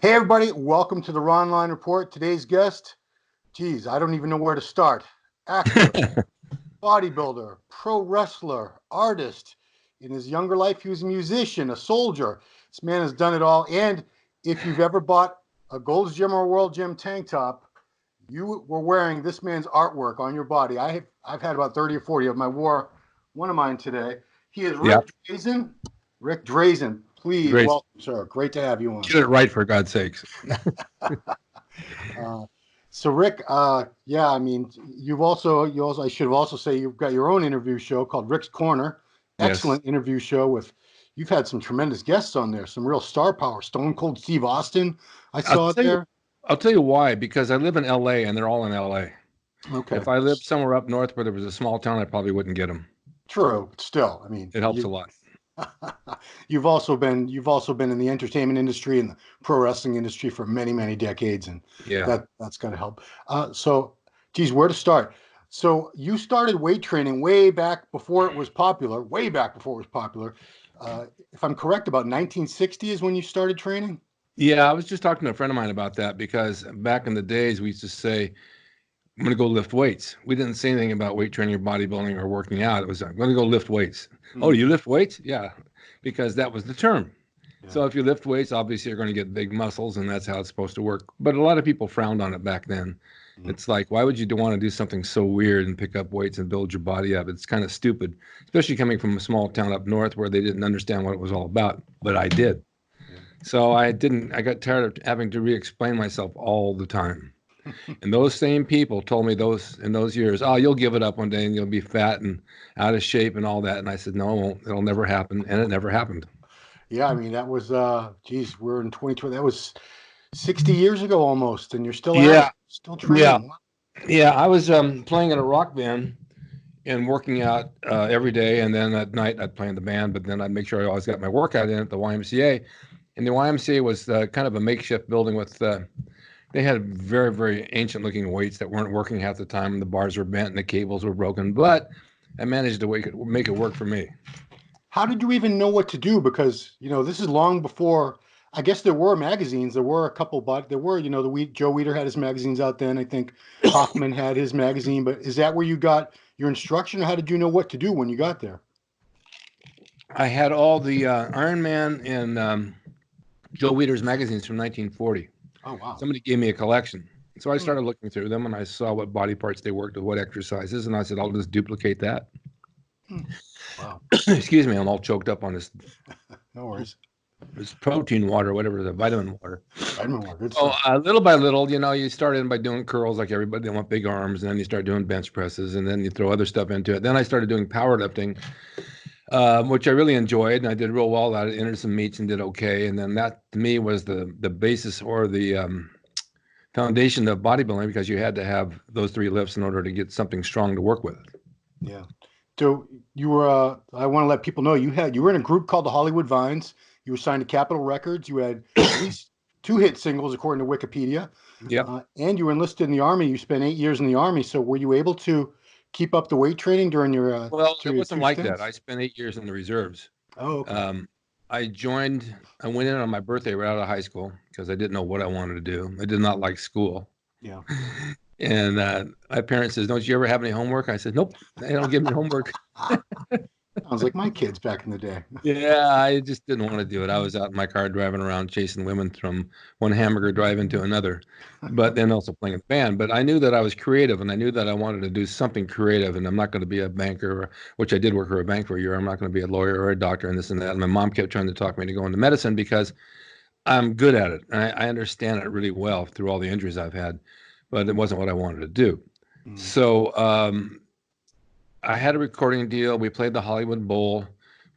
Hey everybody, welcome to the Ronline Report. Today's guest, geez, I don't even know where to start. Actor, bodybuilder, pro wrestler, artist. In his younger life, he was a musician, a soldier. This man has done it all. And if you've ever bought a Gold's Gym or World Gym tank top, you were wearing this man's artwork on your body. I've had about 30 or 40 of them. I wore one of mine today. He is Yeah, Ric Drasin. Ric Drasin, please great. welcome, sir. Great to have you on. Get it right for God's sakes. Uh, so Rick, yeah, I mean, I should have also say you've got your own interview show called Rick's Corner. Yes. Excellent interview show you've had some tremendous guests on there, some real star power. Stone Cold Steve Austin, I I'll saw it tell you, there. I'll tell you why, because I live in LA and they're all in LA. Okay, If I lived somewhere up north where there was a small town, I probably wouldn't get them. true. But still, I mean, It helps a lot. you've also been in the entertainment industry and the pro wrestling industry for many, many decades, and Yeah. that's got to help. So, geez, where to start? So you started weight training way back before it was popular. Way back before it was popular. If I'm correct, about 1960 is when you started training. Yeah, I was just talking to a friend of mine about that because back in the days we used to say, I'm going to go lift weights. We didn't say anything about weight training or bodybuilding or working out. It was, I'm going to go lift weights. Oh, Mm, you lift weights? Yeah, because that was the term. yeah. So if you lift weights, obviously you're going to get big muscles, and that's how it's supposed to work. But a lot of people frowned on it back then. Mm, It's like, why would you want to do something so weird and pick up weights and build your body up? It's kind of stupid, especially coming from a small town up north where they didn't understand what it was all about. But I did. yeah. So I didn't. I got tired of having to re-explain myself all the time. And those same people told me those in those years, oh, you'll give it up one day and you'll be fat and out of shape and all that. And I said, no, it won't. It'll never happen. And it never happened. Yeah, I mean that was geez, we're in 2020. That was 60 years ago almost, and you're still at it, Yeah. still Yeah. training. Yeah. I was playing in a rock band and working out every day. And then at night I'd play in the band, but then I'd make sure I always got my workout in at the YMCA. And the YMCA was kind of a makeshift building with, they had very, very ancient looking weights that weren't working half the time. And the bars were bent and the cables were broken, but I managed to make it work for me. How did you even know what to do? Because this is long before. I guess there were magazines. There were a couple, but there were Joe Weider had his magazines out then. I think Hoffman had his magazine. But is that where you got your instruction? Or how did you know what to do when you got there? I had all the Iron Man and Joe Weider's magazines from 1940. Oh wow. Somebody gave me a collection. So I Hmm. started looking through them and I saw what body parts they worked with, what exercises, and I said, I'll just duplicate that. Hmm. Wow. Excuse me, I'm all choked up on No worries. this protein water, whatever, the vitamin water. Vitamin water, good So stuff. little by little, you start in by doing curls like everybody. They want big arms, and then you start doing bench presses, and then you throw other stuff into it. Then I started doing powerlifting, which I really enjoyed, and I did real well at it. Entered some meets and did okay. And then that to me was the basis or the foundation of bodybuilding because you had to have those three lifts in order to get something strong to work with. Yeah. So you were. I want to let people know you were in a group called the Hollywood Vines. You were signed to Capitol Records. You had at least two hit singles according to Wikipedia. Yep. And you were enlisted in the Army. You spent 8 years in the Army. So were you able to keep up the weight training during your Well, it two wasn't like that. stints? I spent 8 years in the reserves. Oh, okay. Um, I went in on my birthday right out of high school because I didn't know what I wanted to do. I did not like school. Yeah. And my parents says, "Don't you ever have any homework?" I said, "Nope, they don't give me homework." Sounds like my kids back in the day. Yeah, I just didn't want to do it. I was out in my car driving around chasing women from one hamburger drive into another, but then also playing in the band. But I knew that I was creative and I knew that I wanted to do something creative. And I'm not going to be a banker, which I did work for a bank for a year. I'm not going to be a lawyer or a doctor and this and that. And my mom kept trying to talk me to go into medicine because I'm good at it. And I understand it really well through all the injuries I've had, but it wasn't what I wanted to do. Mm, So I had a recording deal. We played the Hollywood Bowl.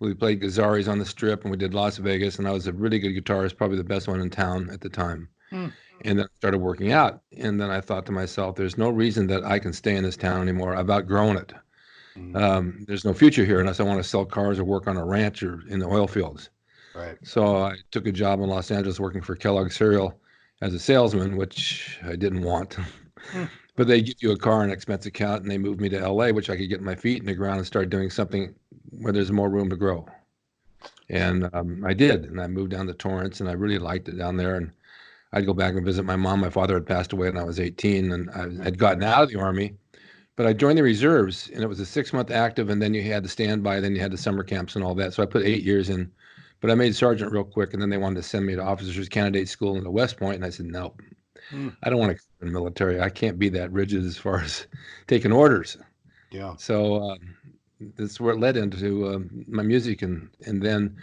We played Gazzari's on the Strip, and we did Las Vegas. And I was a really good guitarist, probably the best one in town at the time. mm, And then I started working out. And then I thought to myself, there's no reason that I can stay in this town anymore. I've outgrown it. mm. There's no future here unless I want to sell cars or work on a ranch or in the oil fields. Right. So I took a job in Los Angeles working for Kellogg Cereal as a salesman, which I didn't want. Mm, But they give you a car and expense account, and they moved me to LA, which I could get my feet in the ground and start doing something where there's more room to grow. And I did, and I moved down to Torrance, and I really liked it down there. And I'd go back and visit my mom. My father had passed away when I was 18, and I had gotten out of the Army. But I joined the reserves, and it was a 6-month active, and then you had the standby, then you had the summer camps and all that. So I put 8 years in. But I made sergeant real quick, and then they wanted to send me to officers candidate school in the West Point, and I said, no, I don't want to go in the military. I can't be that rigid as far as taking orders. Yeah. So that's where it led into my music. And then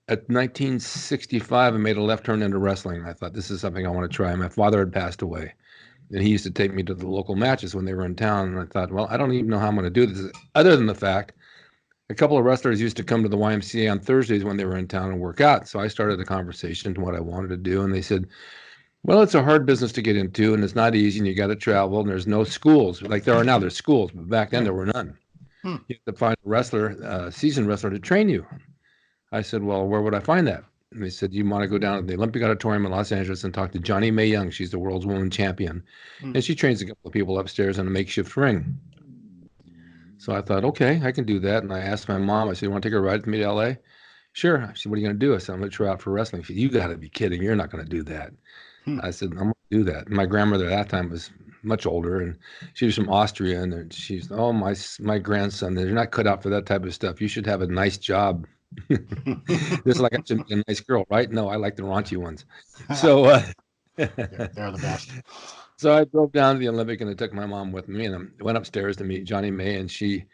at 1965, I made a left turn into wrestling. I thought, this is something I want to try. My father had passed away, and he used to take me to the local matches when they were in town. And I thought, well, I don't even know how I'm going to do this, other than the fact a couple of wrestlers used to come to the YMCA on Thursdays when they were in town and work out. So I started a conversation to what I wanted to do. And they said, well, it's a hard business to get into, and it's not easy, and you got to travel, and there's no schools. Like there are now, there's schools, but back then there were none. You have to find a wrestler, seasoned wrestler, to train you. I said, well, where would I find that? And they said, you want to go down to the Olympic Auditorium in Los Angeles and talk to Johnny Mae Young. She's the world's woman champion. And she trains a couple of people upstairs on a makeshift ring. So I thought, okay, I can do that. And I asked my mom, I said, you want to take a ride with me to LA? Sure. She said, what are you going to do? I said, I'm going to try out for wrestling. She said, you got to be kidding. You're not going to do that. I said, I'm going to do that. And my grandmother at that time was much older, and she was from Austria. And she's, oh, my grandson, they're not cut out for that type of stuff. You should have a nice job. This is like, I should be a nice girl, right? No, I like the raunchy ones. So they're the best. So I drove down to the Olympic, and I took my mom with me, and I went upstairs to meet Johnny Mae, and she,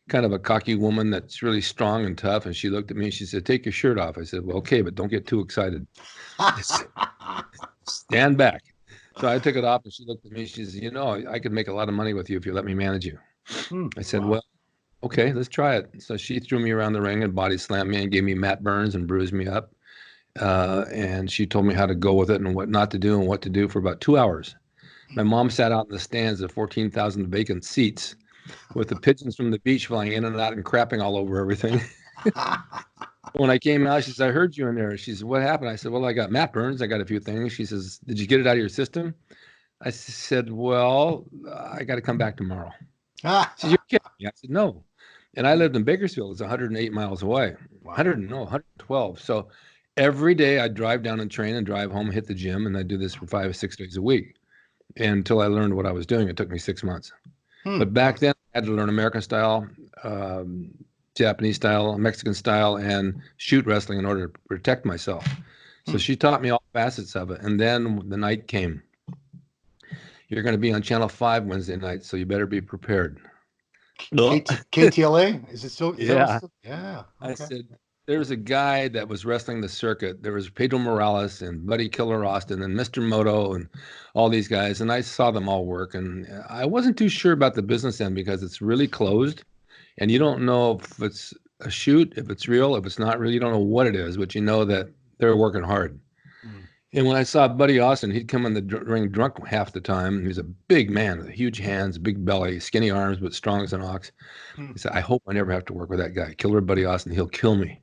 kind of a cocky woman that's really strong and tough, and she looked at me and she said, take your shirt off. I said, well, okay, but don't get too excited. Stand back. So I took it off, and she looked at me. She said, you know, I could make a lot of money with you if you let me manage you. I said, well, okay, let's try it. So she threw me around the ring and body slammed me and gave me mat burns and bruised me up. And she told me how to go with it and what not to do and what to do for about 2 hours. My mom sat out in the stands at 14,000 vacant seats with the pigeons from the beach flying in and out and crapping all over everything. When I came out, she said, I heard you in there. She said, what happened? I said, well, I got mat burns. I got a few things. She says, did you get it out of your system? I said, well, I got to come back tomorrow. She said, you're kidding me. I said, no. And I lived in Bakersfield. It's 108 miles away. 112. So every day I'd drive down and train and drive home, hit the gym, and I'd do this for 5 or 6 days a week. And until I learned what I was doing, it took me 6 months. But back then, I had to learn American style, Japanese style, Mexican style, and shoot wrestling in order to protect myself. So she taught me all facets of it. And then the night came. You're going to be on Channel 5 Wednesday night, so you better be prepared. KTLA? Is it so? Yeah. Yeah. Okay. I said, there's a guy that was wrestling the circuit. There was Pedro Morales and Buddy Killer Austin and Mr. Moto and all these guys. And I saw them all work. And I wasn't too sure about the business end because it's really closed. And you don't know if it's a shoot, if it's real, if it's not real. You don't know what it is, but you know that they're working hard. And when I saw Buddy Austin, he'd come in the ring drunk half the time. He was a big man with huge hands, big belly, skinny arms, but strong as an ox. He said, I hope I never have to work with that guy. Killer Buddy Austin, he'll kill me.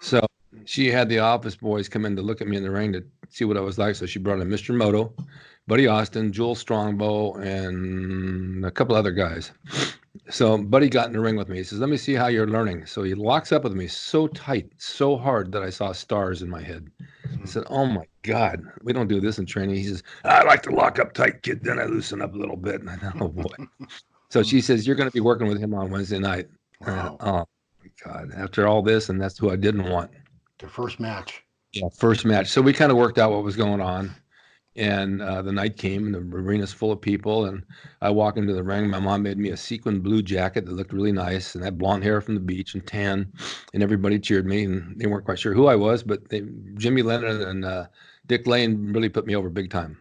So she had the office boys come in to look at me in the ring to see what I was like. So she brought in Mr. Moto, Buddy Austin, Jules Strongbow, and a couple other guys. So Buddy got in the ring with me. He says, let me see how you're learning. So he locks up with me so tight, so hard that I saw stars in my head. I said, oh, my God, we don't do this in training. He says, I like to lock up tight, kid. Then I loosen up a little bit. And I thought, oh, boy. So she says, you're going to be working with him on Wednesday night. Wow. Oh, my God. After all this, and that's who I didn't want. Their first match. Yeah, first match. So we kind of worked out what was going on. And the night came, and the arena's full of people. And I walk into the ring. My mom made me a sequin blue jacket that looked really nice, and I had blonde hair from the beach and tan. And everybody cheered me, and they weren't quite sure who I was, but Jimmy Lennon and Dick Lane really put me over big time.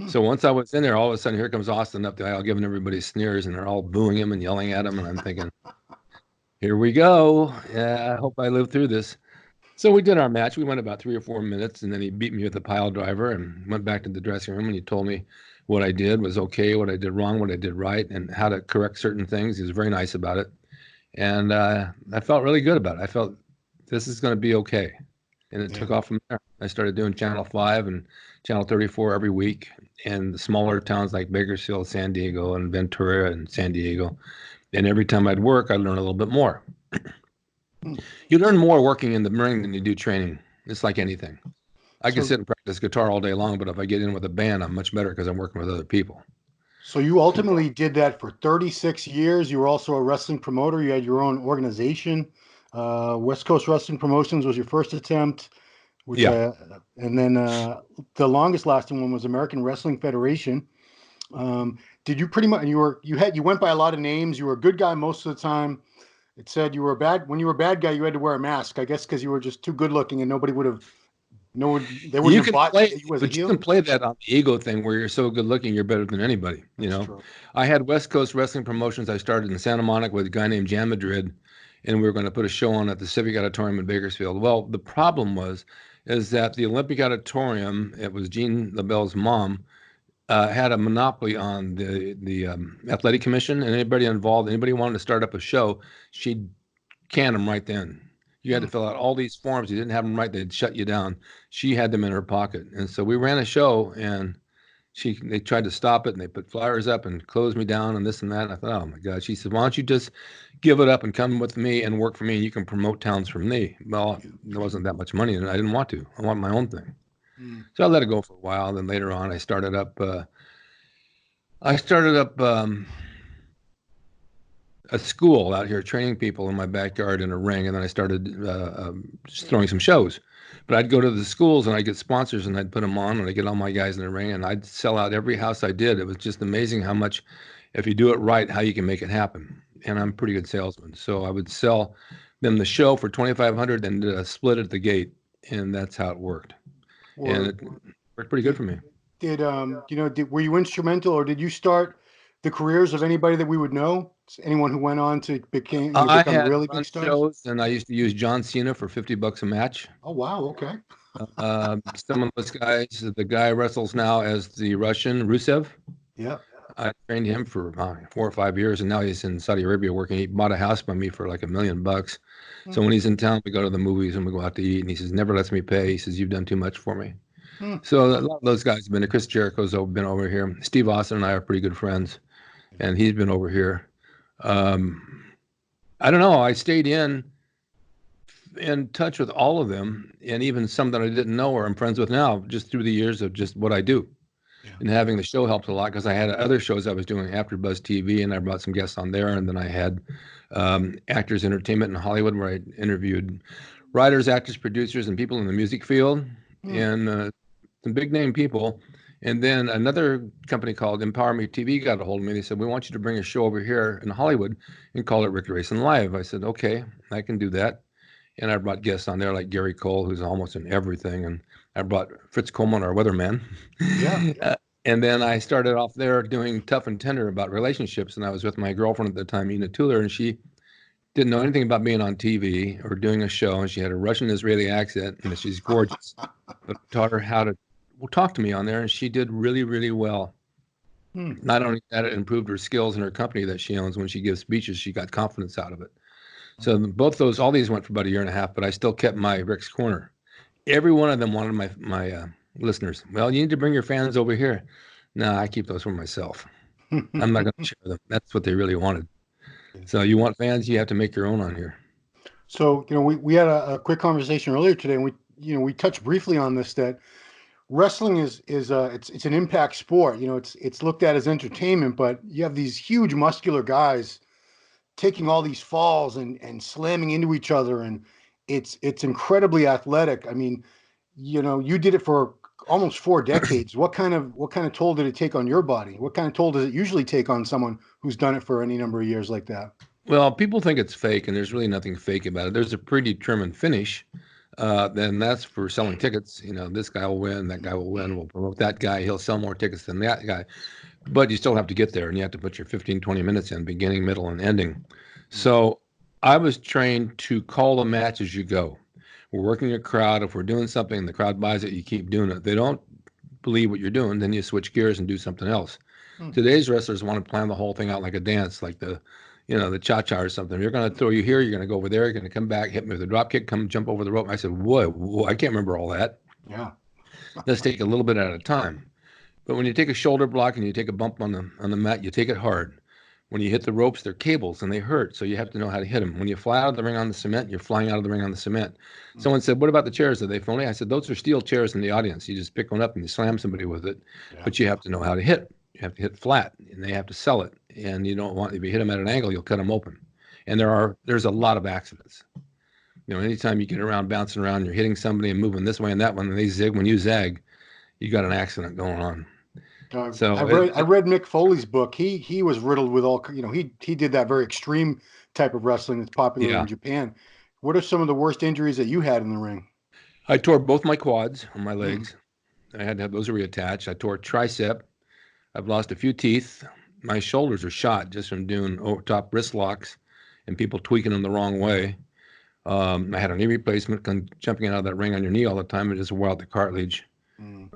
So once I was in there, all of a sudden, here comes Austin up the aisle, giving everybody sneers, and they're all booing him and yelling at him. And I'm thinking, here we go. Yeah, I hope I live through this. So we did our match. We went about 3 or 4 minutes, and then he beat me with a pile driver and went back to the dressing room, and he told me what I did was okay, what I did wrong, what I did right, and how to correct certain things. He was very nice about it. And I felt really good about it. I felt this is going to be okay. And it took off from there. I started doing Channel 5 and Channel 34 every week in the smaller towns like Bakersfield, San Diego, and Ventura and San Diego. And every time I'd work, I'd learn a little bit more. You learn more working in the ring than you do training. It's like anything. I can So, sit and practice guitar all day long, but if I get in with a band, I'm much better because I'm working with other people. so you ultimately did that for 36 years. You were also a wrestling promoter. You had your own organization. West Coast Wrestling Promotions was your first attempt, which Yeah. and then the longest lasting one was American Wrestling Federation. Did you pretty much you went by a lot of names. You were a good guy most of the time. It said you were a bad when you were a bad guy, you had to wear a mask. I guess because you were just too good looking and nobody would have no one they wouldn't You have can bought play, you as a but you can heel. play that on the ego thing where you're so good looking, you're better than anybody. You That's know, true. I had West Coast Wrestling Promotions. I started in Santa Monica with a guy named Jan Madrid, and we were going to put a show on at the Civic Auditorium in Bakersfield. Well, the problem is that the Olympic Auditorium, it was Jean LaBelle's mom, had a monopoly on the athletic commission, and anybody involved, anybody wanted to start up a show, she'd can them right then. You had Hmm. to fill out all these forms. You didn't have them right, they'd shut you down. She had them in her pocket. And so we ran a show and they tried to stop it and they put flyers up and closed me down and this and that. And I thought, oh my God. She said, why don't you just give it up and come with me and work for me and you can promote towns from me? Well, there wasn't that much money and I didn't want to. I want my own thing. Hmm. So I let it go for a while. Then later on, I started up a school out here training people in my backyard in a ring, and then I started just throwing some shows. But I'd go to the schools and I'd get sponsors and I'd put them on and I'd get all my guys in the ring and I'd sell out every house I did. It was just amazing how much, if you do it right, how you can make it happen. And I'm a pretty good salesman. So I would sell them the show for 2,500 and split at the gate. And that's how it worked. And Or it worked pretty good did for me. were you instrumental or did you start the careers of anybody that we would know? Anyone who went on to I become had really big run stars? shows and I used to use John Cena for $50 a match. Oh wow, okay. Some of those guys, the guy wrestles now as the Russian Rusev. Yeah. I trained him for 4 or 5 years, and now he's in Saudi Arabia working. He bought a house by me for like $1 million. Hmm. So when he's in town, we go to the movies and we go out to eat. And he says, "Never lets me pay." He says, "You've done too much for me." Hmm. So a lot of those guys have been. Chris Jericho's been over here. Steve Austin and I are pretty good friends, and he's been over here. Um, I don't know. I stayed in touch with all of them, and even some that I didn't know or I'm friends with now, just through the years of just what I do. Yeah. And having the show helped a lot because I had other shows I was doing after Buzz TV, and I brought some guests on there. And then I had Actors Entertainment in Hollywood, where I interviewed writers, actors, producers, and people in the music field, Hmm. and some big name people. And then another company called Empower Me TV got a hold of me. They said, "We want you to bring a show over here in Hollywood and call it Ric Drasin Live." I said, "Okay, I can do that." And I brought guests on there like Gary Cole, who's almost in everything. And I brought Fritz Coleman, our weatherman. Yeah. And then I started off there doing Tough and Tender about relationships. And I was with my girlfriend at the time, Ina Tuller, and she didn't know anything about being on TV or doing a show. And she had a Russian Israeli accent, and she's gorgeous. But I taught her how to talk to me on there, and she did really, really well. Hmm. Not only that, it improved her skills in her company that she owns. When she gives speeches, she got confidence out of it. So both those, all these went for about a year and a half, but I still kept my Rick's Corner. Every one of them wanted my listeners. Well, you need to bring your fans over here. No, I keep those for myself. I'm not going to share them. That's what they really wanted. So you want fans, you have to make your own on here. So, we had a quick conversation earlier today, and we touched briefly on this that wrestling is it's an impact sport. It's looked at as entertainment, but you have these huge muscular guys taking all these falls and slamming into each other, and it's incredibly athletic. I mean, you did it for almost 4 decades. What kind of toll did it take on your body? What kind of toll does it usually take on someone who's done it for any number of years like that? Well, people think it's fake, and there's really nothing fake about it. There's a predetermined finish. Then that's for selling tickets. This guy will win, that guy will win. We'll promote that guy. He'll sell more tickets than that guy. But you still have to get there, and you have to put your 15, 20 minutes in, beginning, middle, and ending. So I was trained to call the match as you go. We're working a crowd. If we're doing something and the crowd buys it, you keep doing it. If they don't believe what you're doing, then you switch gears and do something else. Hmm. Today's wrestlers want to plan the whole thing out like a dance, like the cha-cha or something. You're going to throw you here, you're going to go over there, you're going to come back, hit me with a drop kick, come jump over the rope. I said, whoa, I can't remember all that. Yeah. Let's take a little bit at a time. But when you take a shoulder block and you take a bump on the mat, you take it hard. When you hit the ropes, they're cables and they hurt. So you have to know how to hit them. When you fly out of the ring on the cement, you're flying out of the ring on the cement. Someone said, what about the chairs? Are they phony? I said, those are steel chairs in the audience. You just pick one up and you slam somebody with it. Yeah. But you have to know how to hit. You have to hit flat and they have to sell it. And you don't want, if you hit them at an angle, you'll cut them open. And there's a lot of accidents. Anytime you get around bouncing around, you're hitting somebody and moving this way and that one, and they zig. When you zag, you got an accident going on. So I read Mick Foley's book. He was riddled with all, he did that very extreme type of wrestling that's popular in Japan. What are some of the worst injuries that you had in the ring? I tore both my quads on my legs. I had to have those reattached. I tore a tricep. I've lost a few teeth. My shoulders are shot just from doing top wrist locks and people tweaking them the wrong way. I had a knee replacement, jumping out of that ring on your knee all the time. It just wore out the cartilage.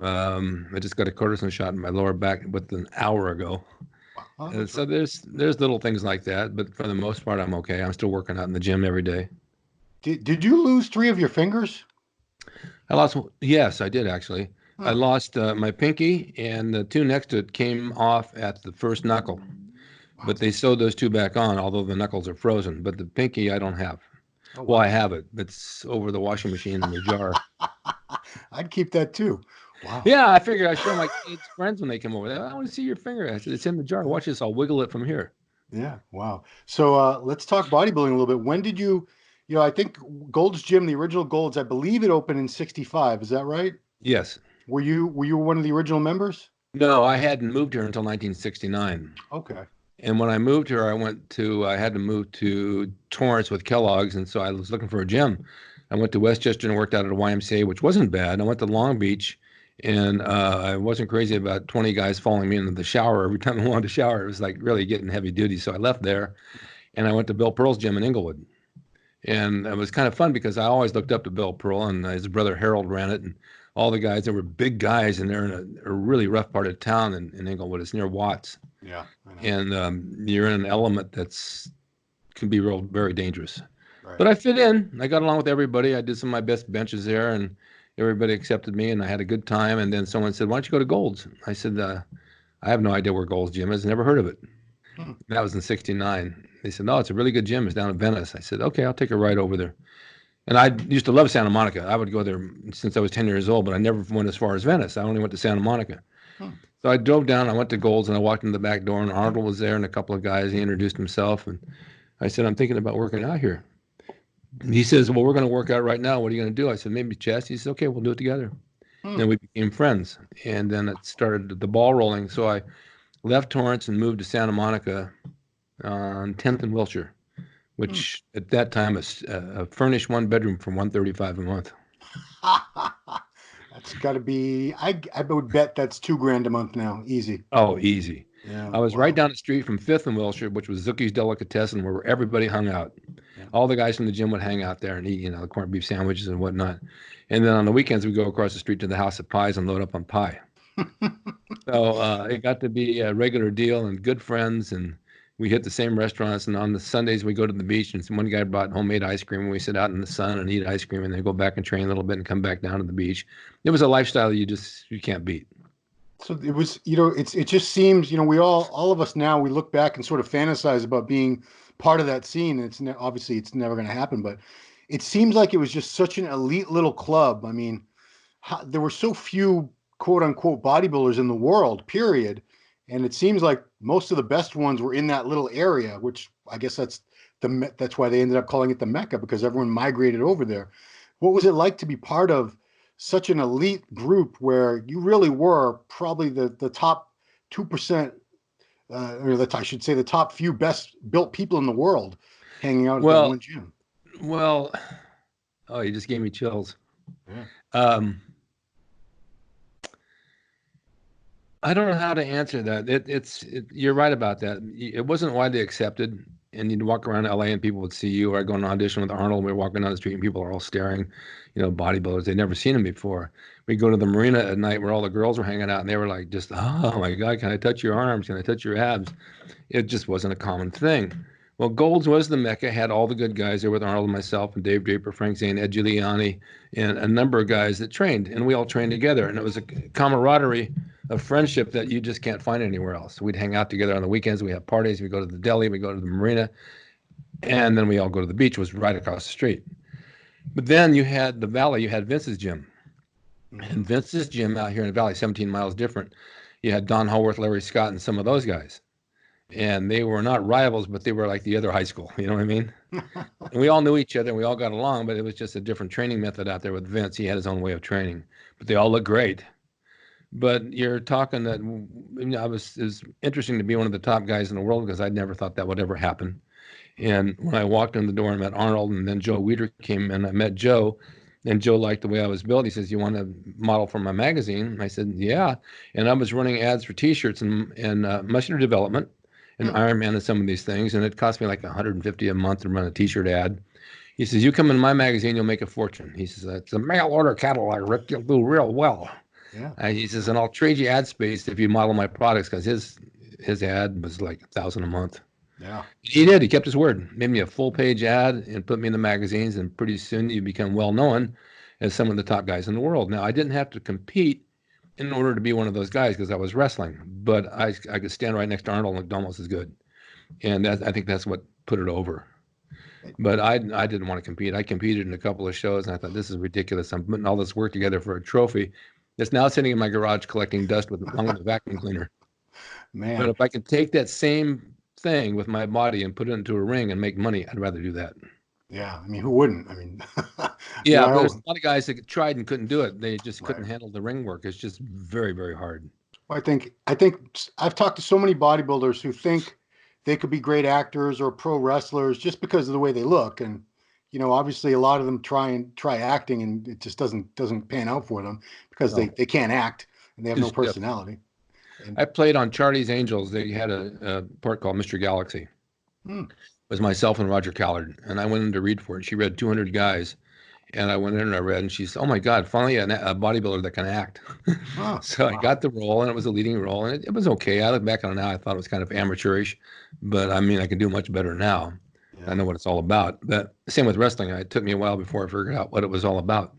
I just got a cortisone shot in my lower back an hour ago. So there's little things like that, but for the most part, I'm okay. I'm still working out in the gym every day. Did you lose 3 of your fingers? Yes, I did actually. I lost my pinky, and the 2 next to it came off at the first knuckle. But they sewed those 2 back on, although the knuckles are frozen. But the pinky, I don't have. Oh, wow. Well, I have it. It's over the washing machine in the jar. I'd keep that too. Wow. Yeah, I figured I show my kids' friends when they come over. I want to see your finger. I said, it's in the jar. Watch this. I'll wiggle it from here. Yeah. Wow. So let's talk bodybuilding a little bit. When did you I think Gold's Gym, the original Gold's, I believe it opened in 1965. Is that right? Yes. Were you one of the original members? No, I hadn't moved here until 1969. Okay. And when I moved here, I had to move to Torrance with Kellogg's. And so I was looking for a gym. I went to Westchester and worked out at a YMCA, which wasn't bad. I went to Long Beach, and I wasn't crazy about 20 guys following me into the shower every time I wanted to shower. It was like really getting heavy duty. So I left there, and I went to Bill Pearl's gym in Inglewood. And it was kind of fun because I always looked up to Bill Pearl, and his brother Harold ran it, and all the guys. They were big guys, and they're in a really rough part of town in Inglewood. It's near Watts. Yeah. And you're in an element can be very dangerous. Right. But I fit in. I got along with everybody. I did some of my best benches there, and everybody accepted me, and I had a good time. And then someone said, why don't you go to Gold's? I said, I have no idea where Gold's Gym is. Never heard of it. That was in 1969. They said, no, it's a really good gym. It's down in Venice. I said, okay, I'll take a ride over there. And I used to love Santa Monica. I would go there since I was 10 years old, but I never went as far as Venice. I only went to Santa Monica. So I drove down. I went to Gold's, and I walked in the back door, and Arnold was there and a couple of guys. He introduced himself, and I said, I'm thinking about working out here. He says, well, we're going to work out right now. What are you going to do? I said, maybe chest. He said, okay, we'll do it together. Then we became friends, and then it started the ball rolling. So I left Torrance and moved to Santa Monica on 10th and Wilshire, which at that time is a furnished 1-bedroom for $135 a month. That's got to be, I would bet that's $2,000 a month now. Easy. Oh, easy. Yeah, I was right down the street from 5th and Wilshire, which was Zookie's Delicatessen, where everybody hung out. Yeah. All the guys from the gym would hang out there and eat, the corned beef sandwiches and whatnot. And then on the weekends, we'd go across the street to the House of Pies and load up on pie. So it got to be a regular deal and good friends. And we hit the same restaurants. And on the Sundays, we go to the beach. And one guy brought homemade ice cream. And we sit out in the sun and eat ice cream and then go back and train a little bit and come back down to the beach. It was a lifestyle you can't beat. So it was, it just seems, we all of us now, we look back and sort of fantasize about being part of that scene. And obviously it's never going to happen, but it seems like it was just such an elite little club. I mean, there were so few quote unquote bodybuilders in the world, period. And it seems like most of the best ones were in that little area, which I guess that's why they ended up calling it the Mecca, because everyone migrated over there. What was it like to be part of such an elite group where you really were probably the top 2%, I should say the top few best built people in the world hanging out at that one gym? Well, oh, you just gave me chills. Yeah. I don't know how to answer that. You're right about that. It wasn't widely accepted, and you'd walk around LA and people would see you, or I'd go on an audition with Arnold. We were walking down the street and people are all staring, bodybuilders. They'd never seen him before. We'd go to the marina at night where all the girls were hanging out, and they were like, just, oh my God, can I touch your arms? Can I touch your abs? It just wasn't a common thing. Well, Gold's was the Mecca, had all the good guys there with Arnold and myself and Dave Draper, Frank Zane, Ed Giuliani, and a number of guys that trained, and we all trained together. And it was a camaraderie a friendship that you just can't find anywhere else. We'd hang out together on the weekends. We have parties. We go to the deli. We go to the marina. And then we all go to the beach. It was right across the street. But then you had the Valley. You had Vince's gym. And Vince's gym out here in the Valley, 17 miles different. You had Don Haworth, Larry Scott, and some of those guys. And they were not rivals, but they were like the other high school. You know what I mean? And we all knew each other and we all got along, but it was just a different training method out there with Vince. He had his own way of training, but they all looked great. But you're talking that, it was interesting to be one of the top guys in the world because I'd never thought that would ever happen. And when I walked in the door and met Arnold, and then Joe Weider came and I met Joe, and Joe liked the way I was built. He says, "You want to model for my magazine?" And I said, "Yeah." And I was running ads for T-shirts and Muscular Development and Ironman and some of these things, and it cost me like $150 a month to run a T-shirt ad. He says, "You come in my magazine, you'll make a fortune." He says, "It's a mail order catalog, Rick. You'll do real well." Yeah. He says, "And I'll trade you ad space if you model my products," because his ad was like $1,000 a month. Yeah. He did. He kept his word. Made me a full page ad and put me in the magazines, and pretty soon you become well known as some of the top guys in the world. Now, I didn't have to compete in order to be one of those guys because I was wrestling, but I could stand right next to Arnold and looked almost as good. And I think that's what put it over. But I didn't want to compete. I competed in a couple of shows, and I thought, this is ridiculous. I'm putting all this work together for a trophy that's now sitting in my garage collecting dust along with a vacuum cleaner. Man. But if I could take that same thing with my body and put it into a ring and make money, I'd rather do that. Yeah, I mean, who wouldn't? I mean, yeah, but there's a lot of guys that tried and couldn't do it. They just couldn't handle the ring work. It's just very, very hard. Well, I think I've talked to so many bodybuilders who think they could be great actors or pro wrestlers just because of the way they look, and obviously a lot of them try acting, and it just doesn't pan out for them because they can't act and they have no personality. I played on Charlie's Angels. They had a part called Mr. Galaxy. It was myself and Roger Callard, and I went in to read for it. She read 200 guys, and I went in and I read, and she said, "Oh my God, finally a bodybuilder that can act." So I got the role, and it was a leading role, and it was okay. I look back on it now, I thought it was kind of amateurish, but I mean, I can do much better now. Yeah. I know what it's all about. But same with wrestling. It took me a while before I figured out what it was all about.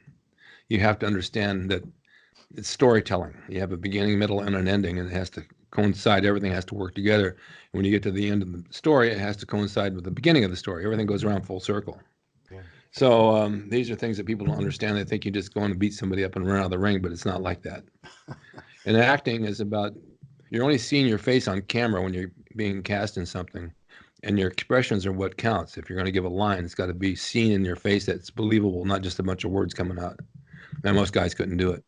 You have to understand that it's storytelling. You have a beginning, middle, and an ending, and it has to coincide. Everything has to work together. And when you get to the end of the story, it has to coincide with the beginning of the story. Everything goes around full circle. Yeah. So these are things that people don't understand. They think you just go in and beat somebody up and run out of the ring, but it's not like that. And acting is about, you're only seeing your face on camera when you're being cast in something, and your expressions are what counts. If you're going to give a line, it's got to be seen in your face that's believable, not just a bunch of words coming out. And most guys couldn't do it.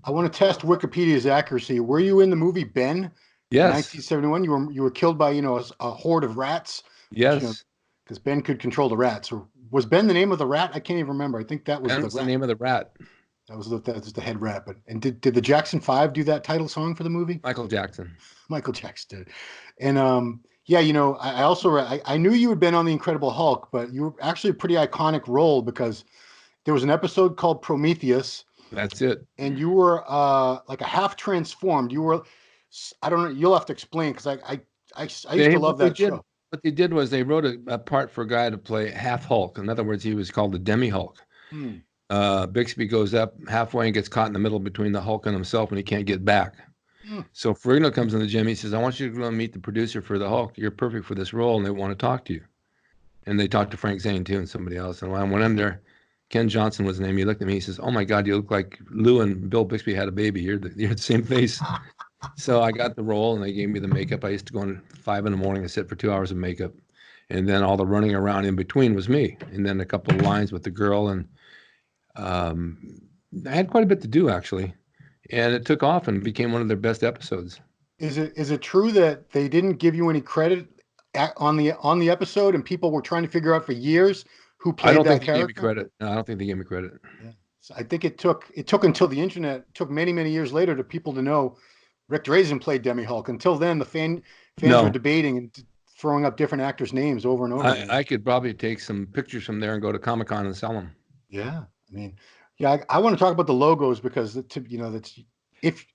I want to test Wikipedia's accuracy. Were you in the movie Ben? Yes. In 1971, you were killed by a horde of rats. Yes. Because Ben could control the rats. Or was Ben the name of the rat? I can't even remember. I think that was the name of the rat. That was the head rat. And did the Jackson 5 do that title song for the movie? Michael Jackson did. And I also I knew you had been on The Incredible Hulk, but you were actually a pretty iconic role because there was an episode called Prometheus. That's it. And you were like a half transformed. You were, I don't know, you'll have to explain because I used to love that show. What they did was they wrote a part for a guy to play half Hulk. In other words, he was called the Demi Hulk. Bixby goes up halfway and gets caught in the middle between the Hulk and himself, and he can't get back. So Ferrigno comes in the gym. He says, "I want you to go and meet the producer for the Hulk. You're perfect for this role, and they want to talk to you." And they talked to Frank Zane too and somebody else. And when I went in there, Ken Johnson was the name. He looked at me. He says, "Oh my God, you look like Lou and Bill Bixby had a baby. You're the same face." So I got the role, and they gave me the makeup. I used to go in 5 a.m. and sit for 2 hours of makeup, and then all the running around in between was me. And then a couple of lines with the girl, and I had quite a bit to do actually, and it took off and became one of their best episodes. Is it true that they didn't give you any credit on the episode, and people were trying to figure out for years who played that character? I don't think they gave me credit. No, I don't think they gave me credit. Yeah. So I think it took until the internet, it took many years later to people to know Ric Drasin played Demi Hulk. Until then, the fans were debating and throwing up different actors' names over and over. I could probably take some pictures from there and go to Comic-Con and sell them. Yeah, I mean, yeah, I want to talk about the logos because that's, if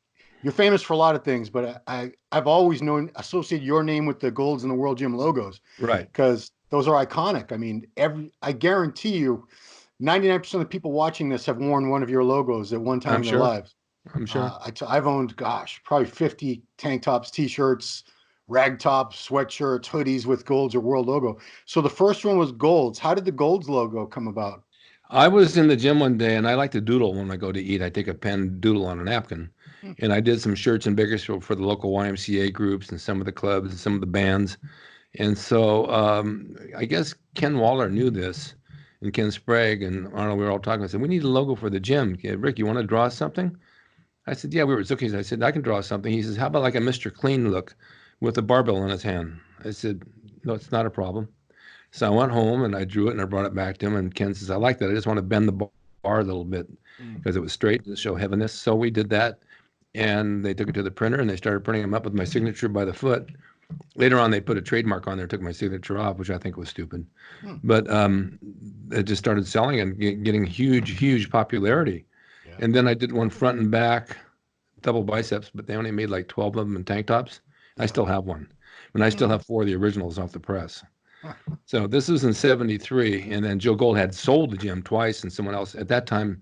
you're famous for a lot of things, but I've always associated your name with the Golds in the World Gym logos, right? Because those are iconic. I mean, I guarantee you, 99% of the people watching this have worn one of your logos at one time in their lives. I'm sure. I've owned, gosh, probably 50 tank tops, t-shirts, rag tops, sweatshirts, hoodies with Golds or World logo. So the first one was Golds. How did the Golds logo come about? I was in the gym one day and I like to doodle when I go to eat. I take a pen, doodle on a napkin. Hmm. And I did some shirts in Bakersfield for the local YMCA groups and some of the clubs and some of the bands. And so I guess Ken Waller knew this, and Ken Sprague and Arnold, we were all talking. I said, we need a logo for the gym. Yeah, Rick, you want to draw something? I said, yeah, we were. It's okay. I said, I can draw something. He says, how about like a Mr. Clean look with a barbell in his hand? I said, no, it's not a problem. So I went home and I drew it and I brought it back to him. And Ken says, I like that. I just want to bend the bar a little bit Hmm. because it was straight to show heaviness. So we did that. And they took it to the printer and they started printing them up with my signature by the foot. Later on, they put a trademark on there, took my signature off, which I think was stupid. Hmm. But it just started selling and getting huge popularity. Yeah. And then I did one front and back, double biceps, but they only made like 12 of them in tank tops. I Yeah. still have one. And I still Hmm. have 4 of the originals off the press. So this was in 73. And then Joe Gold had sold the gym twice and someone else. At that time,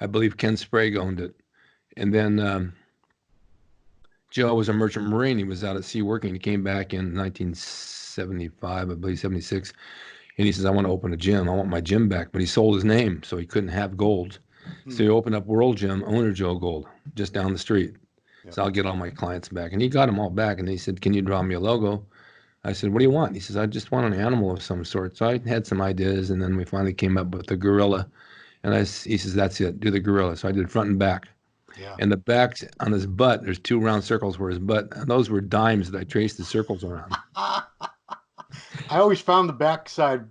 I believe Ken Sprague owned it. And then Joe was a merchant marine. He was out at sea working. He came back in 1975, I believe 76. And he says, I want to open a gym. I want my gym back. But he sold his name, so he couldn't have Gold. So he Hmm. opened up World Gym, owner Joe Gold, just down the street. Yeah. So I'll get all my clients back. And he got them all back. And he said, can you draw me a logo? I said, what do you want? He says, I just want an animal of some sort. So I had some ideas. And then we finally came up with the gorilla. And he says, that's it. Do the gorilla. So I did front and back. Yeah. And the back on his butt, there's 2 round circles where his butt, and those were dimes that I traced the circles around. I always found the backside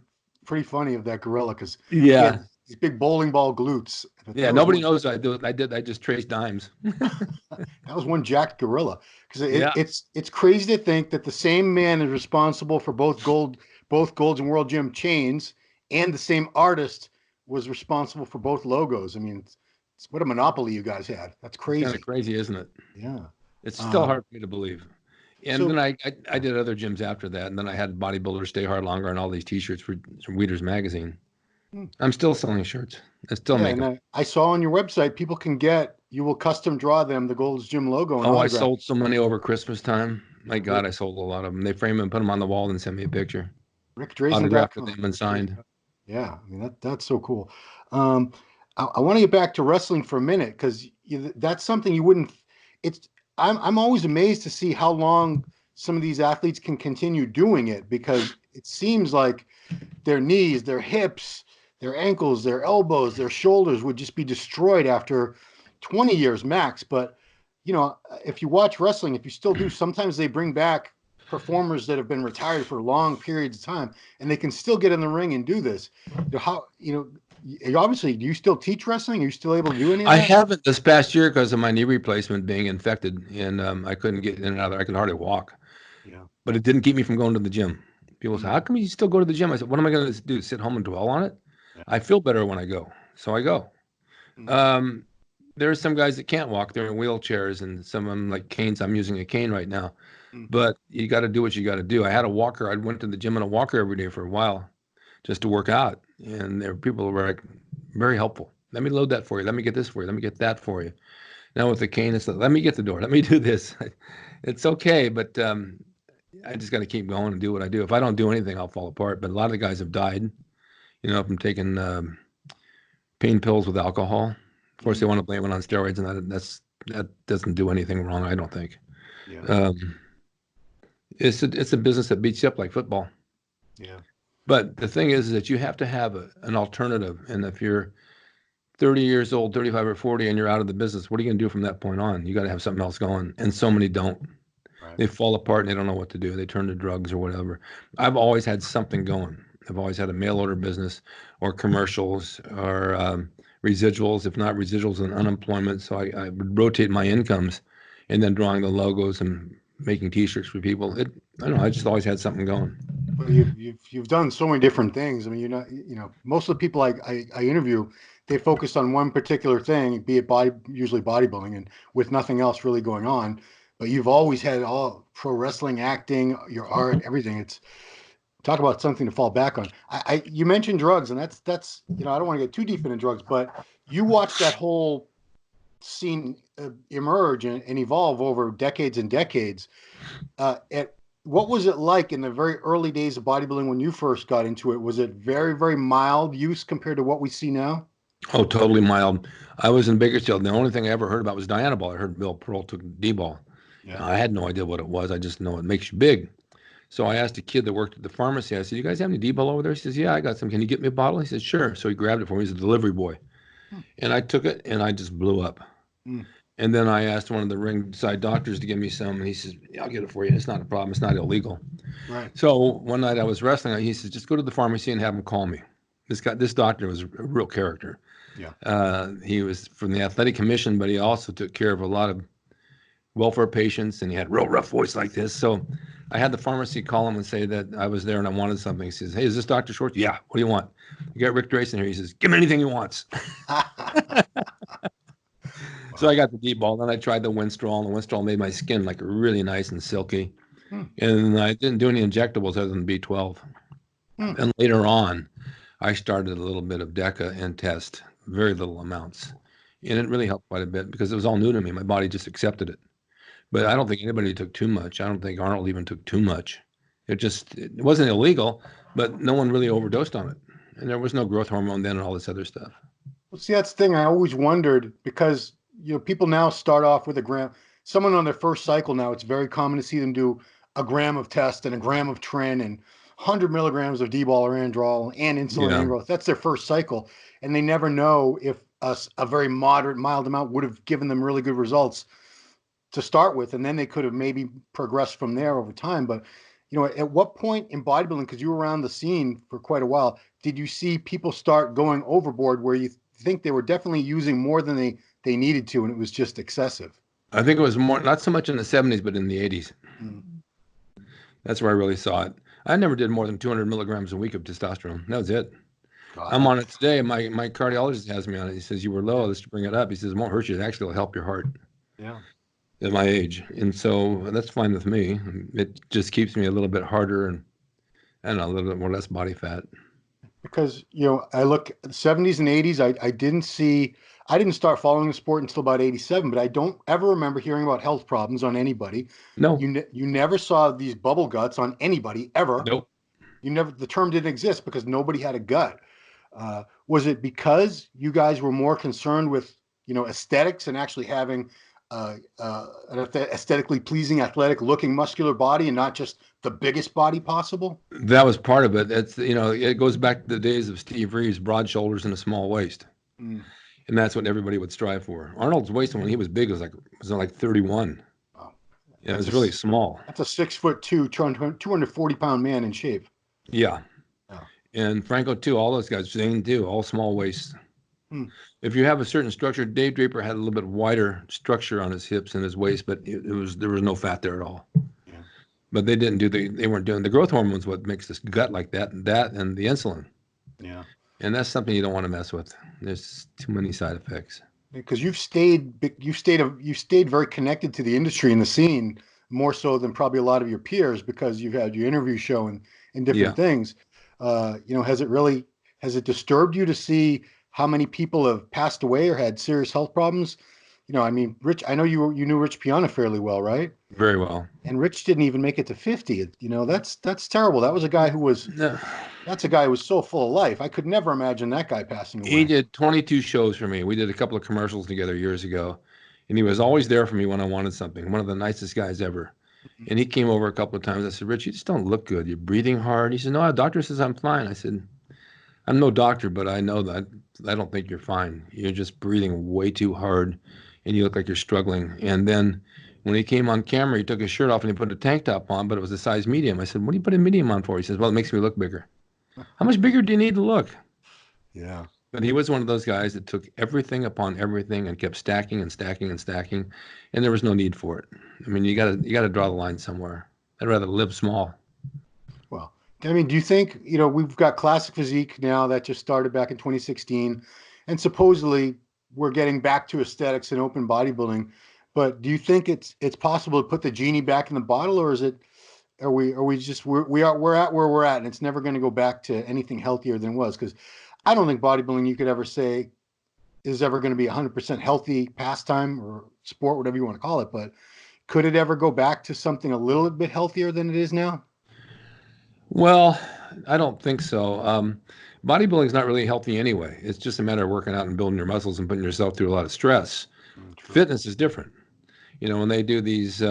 pretty funny of that gorilla because he had Yeah. these big bowling ball glutes. Yeah. Nobody knows I do it. I just traced dimes. That was one jacked gorilla because Yeah. it's crazy to think that the same man is responsible for both Golds and World Gym chains, and the same artist was responsible for both logos. I mean, it's what a monopoly you guys had. That's It's kind of crazy. crazy, isn't it? Yeah. It's still Um, hard for me to believe. And then so I did other gyms after that. And then I had Bodybuilder Stay Hard Longer and all these t-shirts from Weeder's magazine. hmm, I'm still selling shirts. I still yeah, make and them. I saw on your website people can get you will custom draw them the Gold's Gym logo and Oh, I autograph. sold so many over Christmas time. My Rick, God, I sold a lot of them. They frame them, put them on the wall, and send me a picture, autographed with rickdrasin.com. them and signed. Yeah, I mean that's so cool. Um, I want to get back to wrestling for a minute because that's something you wouldn't. It's I'm always amazed to see how long some of these athletes can continue doing it because it seems like their knees, their hips, their ankles, their elbows, their shoulders would just be destroyed after 20 years max. But if you watch wrestling, if you still do, sometimes they bring back performers that have been retired for long periods of time, and they can still get in the ring and do this. How obviously, do you still teach wrestling? Are you still able to do any of I that? haven't this past year because of my knee replacement being infected, and I couldn't get in and out of there. I could hardly walk, Yeah. but it didn't keep me from going to the gym. People say, Mm. "How come you still go to the gym?" I said, "What am I going to do? Sit home and dwell on it?" Yeah. I feel better when I go, so I go. Mm. Um, there are some guys that can't walk; they're in wheelchairs, and some of them like canes. I'm using a cane right now, Mm. but you got to do what you got to do. I had a walker. I went to the gym in a walker every day for a while, just to work out, and there were people who were like very helpful. Let me load that for you. Let me get this for you. Let me get that for you. Now with the cane, it's like, let me get the door. Let me do this. It's okay, but I just got to keep going and do what I do. If I don't do anything, I'll fall apart. But a lot of the guys have died, from taking pain pills with alcohol. Of course, they Mm. want to blame it on steroids, and that doesn't do anything wrong. I don't think. Yeah. Um, it's a business that beats you up like football. Yeah. But the thing is that you have to have an alternative. And if you're 30 years old, 35 or 40, and you're out of the business, what are you going to do from that point on? You got to have something else going. And so many don't. Right. They fall apart and they don't know what to do. They turn to drugs or whatever. I've always had something going. I've always had a mail order business or commercials or residuals, if not residuals and unemployment. So I would rotate my incomes and then drawing the logos and making T-shirts for people. I don't know. I just always had something going. Well, you've done so many different things. I mean, most of the people I interview, they focus on one particular thing, be it usually bodybuilding, and with nothing else really going on. But you've always had all pro wrestling, acting, your art, everything. It's talk about something to fall back on. You mentioned drugs, and that's I don't want to get too deep into drugs, but you watched that whole seen emerge and evolve over decades and decades. What was it like in the very early days of bodybuilding when you first got into it? Was it very, very mild use compared to what we see now? Oh, totally mild. I was in Bakersfield. The only thing I ever heard about was Dianabol. I heard Bill Pearl took D-ball. Yeah. I had no idea what it was. I just know it makes you big. So I asked a kid that worked at the pharmacy. I said, "You guys have any D-ball over there?" He says, "Yeah, I got some. Can you get me a bottle?" He said, "Sure." So he grabbed it for me. He's a delivery boy. And I took it and I just blew up. Mm. And then I asked one of the ringside doctors to give me some, and he says, "Yeah, I'll get it for you. It's not a problem. It's not illegal." Right. So one night I was wrestling. He says, "Just go to the pharmacy and have him call me." This doctor was a real character. Yeah. He was from the athletic commission, but he also took care of a lot of welfare patients, and he had a real rough voice like this. So I had the pharmacy call him and say that I was there and I wanted something. He says, "Hey, is this Dr. Schwartz?" "Yeah. What do you want?" "You got Ric Drasin here." He says, "Give him anything he wants." So I got the D-ball. Then I tried the Winstrol, and the Winstrol made my skin like really nice and silky. And I didn't do any injectables other than B12. And later on, I started a little bit of DECA and test, very little amounts. And it really helped quite a bit because it was all new to me. My body just accepted it. But I don't think anybody took too much. I don't think Arnold even took too much. It wasn't illegal, but no one really overdosed on it. And there was no growth hormone then and all this other stuff. Well, see, that's the thing. I always wondered because people now start off with a gram. Someone on their first cycle now, it's very common to see them do a gram of test and a gram of tren and 100 milligrams of D-ball or androl and insulin Yeah. growth. That's their first cycle, and they never know if a very moderate, mild amount would have given them really good results to start with, and then they could have maybe progressed from there over time. But at what point in bodybuilding, because you were around the scene for quite a while, did you see people start going overboard where you think they were definitely using more than they needed to, and it was just excessive? I think it was more, not so much in the 70s, but in the 80s. Mm. That's where I really saw it. I never did more than 200 milligrams a week of testosterone. That was it. God. I'm on it today. My cardiologist has me on it. He says, "You were low. Let's bring it up." He says, "It won't hurt you. It actually will help your heart." Yeah. At my age. And so that's fine with me. It just keeps me a little bit harder and I don't know, a little bit more less body fat. Because I look at the 70s and 80s. I didn't start following the sport until about 87, but I don't ever remember hearing about health problems on anybody. No. You never saw these bubble guts on anybody ever. Nope. The term didn't exist because nobody had a gut. Was it because you guys were more concerned with aesthetics and actually having an aesthetically pleasing, athletic looking, muscular body and not just the biggest body possible? That was part of it. It's it goes back to the days of Steve Reeves, broad shoulders and a small waist. And that's what everybody would strive for. Arnold's waist when he was big was like 31. Wow. Yeah, it was really small. That's a 6'2", 240-pound man in shape. Yeah. And Franco too, all those guys, Zane too, all small waists. If you have a certain structure, Dave Draper had a little bit wider structure on his hips and his waist, but there was no fat there at all. Yeah. But they weren't doing the growth hormones. What makes this gut like that and the insulin. Yeah. And that's something you don't want to mess with. There's too many side effects. Because you've stayed very connected to the industry and the scene more so than probably a lot of your peers because you've had your interview show and different things. Has it disturbed you to see how many people have passed away or had serious health problems? Rich, I know you knew Rich Piana fairly well, right? Very well. And Rich didn't even make it to 50. That's terrible. That was a guy who was so full of life. I could never imagine that guy passing away. He did 22 shows for me. We did a couple of commercials together years ago, and he was always there for me when I wanted something. One of the nicest guys ever. And he came over a couple of times. I said, "Rich, you just don't look good. You're breathing hard." He said, "No, the doctor says I'm fine." I said, "I'm no doctor, but I know that I don't think you're fine. You're just breathing way too hard, and you look like you're struggling." And then when he came on camera, he took his shirt off and he put a tank top on, but it was a size medium. I said, "What do you put a medium on for?" He says, "Well, it makes me look bigger." How much bigger do you need to look? Yeah. But he was one of those guys that took everything upon everything and kept stacking and stacking and stacking, and there was no need for it. I mean, you gotta draw the line somewhere. I'd rather live small. Well, do you think, we've got Classic Physique now that just started back in 2016, and supposedly we're getting back to aesthetics and open bodybuilding, but do you think it's possible to put the genie back in the bottle, or we're at where we're at and it's never going to go back to anything healthier than it was? Because I don't think bodybuilding, you could ever say is ever going to be 100% healthy pastime or sport, whatever you want to call it, but could it ever go back to something a little bit healthier than it is now? Well, I don't think so. Bodybuilding is not really healthy anyway. It's just a matter of working out and building your muscles and putting yourself through a lot of stress. True. Fitness is different. When they do these,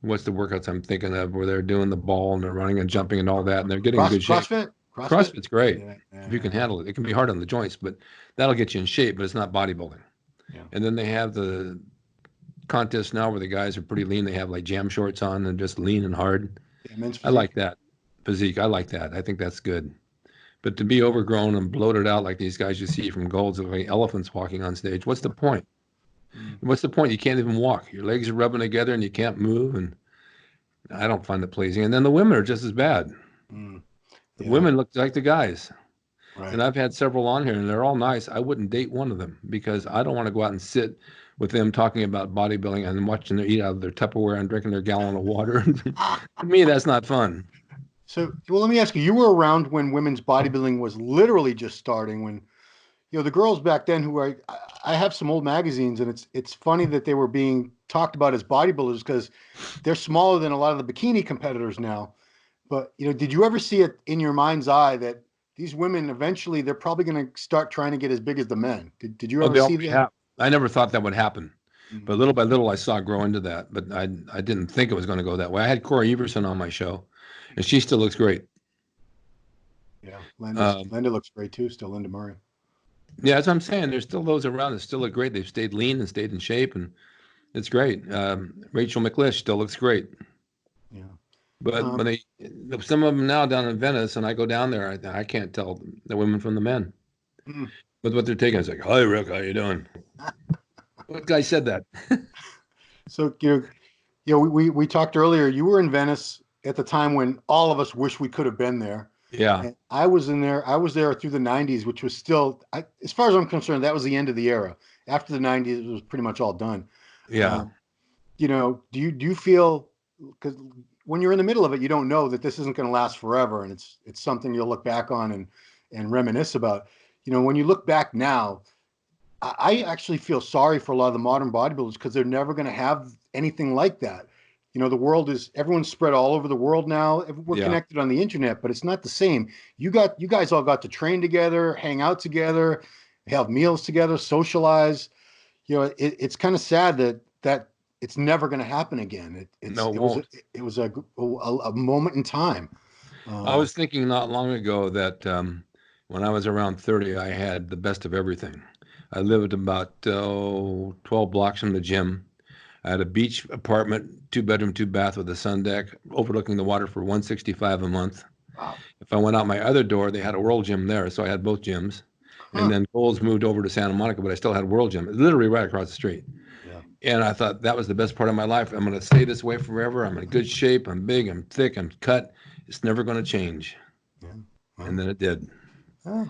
what's the workouts I'm thinking of, where they're doing the ball and they're running and jumping and all that, and they're getting in good shape. CrossFit. CrossFit's great Yeah, if you can handle it. It can be hard on the joints, but that'll get you in shape. But it's not bodybuilding. Yeah. And then they have the contests now where the guys are pretty lean. They have like jam shorts on and just lean and hard. Yeah, I like that. Physique. I like that. I think that's good. But to be overgrown and bloated out like these guys you see from Golds, like elephants walking on stage, what's the point? What's the point? You can't even walk. Your legs are rubbing together and you can't move. And I don't find it pleasing. And then the women are just as bad. The women look like the guys. Right. And I've had several on here and they're all nice. I wouldn't date one of them because I don't want to go out and sit with them talking about bodybuilding and watching them eat out of their Tupperware and drinking their gallon of water. To me, that's not fun. So, well, let me ask you, you were around when women's bodybuilding was literally just starting, when, the girls back then who I have some old magazines, and it's funny that they were being talked about as bodybuilders because they're smaller than a lot of the bikini competitors now. But, did you ever see it in your mind's eye that these women eventually, they're probably going to start trying to get as big as the men? Did you ever see that? I never thought that would happen. But little by little, I saw it grow into that. But I didn't think it was going to go that way. I had Corey Everson on my show, and she still looks great. Yeah, Linda looks great too. Still Linda Murray. Yeah, that's what I'm saying. There's still those around that still look great. They've stayed lean and stayed in shape, and it's great. Rachel McLish still looks great. Yeah. But when some of them now down in Venice, and I go down there, I can't tell the women from the men. But what they're taking is like, "Hi, Rick, how you doing?" What guy said that? So, we talked earlier. You were in Venice at the time when all of us wish we could have been there. Yeah. And I was there through the 90s, which was still, as far as I'm concerned, that was the end of the era. After the 90s, it was pretty much all done. Yeah. Do you feel, because when you're in the middle of it, you don't know that this isn't going to last forever, and it's something you'll look back on and reminisce about. When you look back now, I actually feel sorry for a lot of the modern bodybuilders because they're never going to have anything like that. Everyone's spread all over the world now. We're connected on the internet, but it's not the same. You guys all got to train together, hang out together, have meals together, socialize. It's kind of sad that it's never going to happen again. It was a moment in time. I was thinking not long ago that when I was around 30, I had the best of everything. I lived about 12 blocks from the gym. I had a beach apartment, 2-bedroom, 2-bath with a sun deck overlooking the water for $165 a month. Wow. If I went out my other door, they had a World Gym there, so I had both gyms. And then Gold's moved over to Santa Monica, but I still had World Gym, literally right across the street. Yeah. And I thought that was the best part of my life. I'm going to stay this way forever. I'm in good shape. I'm big. I'm thick. I'm cut. It's never going to change. Yeah. Wow. And then it did.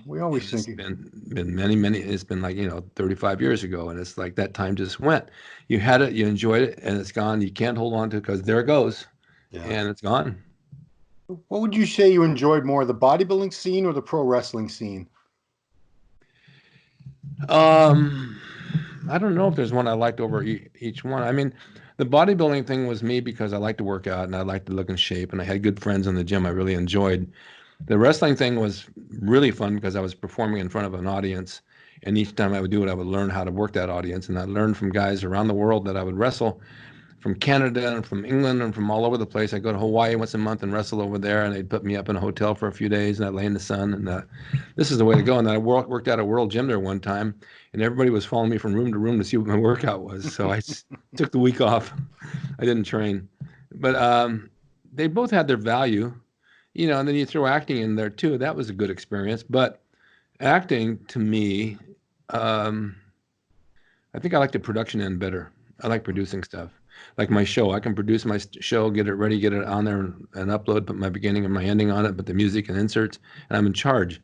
We always think it's been many. It's been like 35 years ago, and it's like that time just went. You had it, you enjoyed it, and it's gone. You can't hold on to it because there it goes, and it's gone. What would you say you enjoyed more, the bodybuilding scene or the pro wrestling scene? I don't know if there's one I liked over each one. I mean, the bodybuilding thing was me because I like to work out and I like to look in shape, and I had good friends in the gym I really enjoyed. The wrestling thing was really fun because I was performing in front of an audience, and each time I would do it, I would learn how to work that audience. And I learned from guys around the world that I would wrestle, from Canada and from England and from all over the place. I'd go to Hawaii once a month and wrestle over there, and they'd put me up in a hotel for a few days, and I'd lay in the sun. And this is the way to go. And then I worked at a world gym there one time, and everybody was following me from room to room to see what my workout was. So I took the week off. I didn't train. But they both had their value. And then you throw acting in there too. That was a good experience. But acting to me, I think I like the production end better. I like producing stuff. Like my show, I can produce my show, get it ready, get it on there and upload, put my beginning and my ending on it, put the music and inserts, and I'm in charge.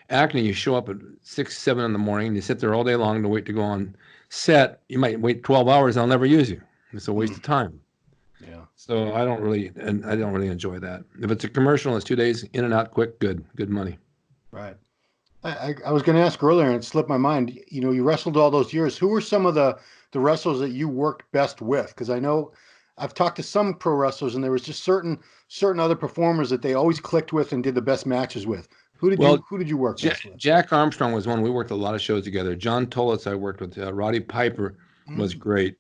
Acting, you show up at 6, 7 in the morning, and you sit there all day long to wait to go on set. You might wait 12 hours, and I'll never use you. It's a waste of time. Yeah. So I don't really enjoy that. If it's a commercial, it's 2 days in and out, quick, good money. Right. I was going to ask earlier, and it slipped my mind. You know, you wrestled all those years. Who were some of the wrestlers that you worked best with? Because I know I've talked to some pro wrestlers, and there was just certain other performers that they always clicked with and did the best matches with. Well, Who did you work best with? Jack Armstrong was one. We worked a lot of shows together. John Tolitz, I worked with. Roddy Piper was Mm. great.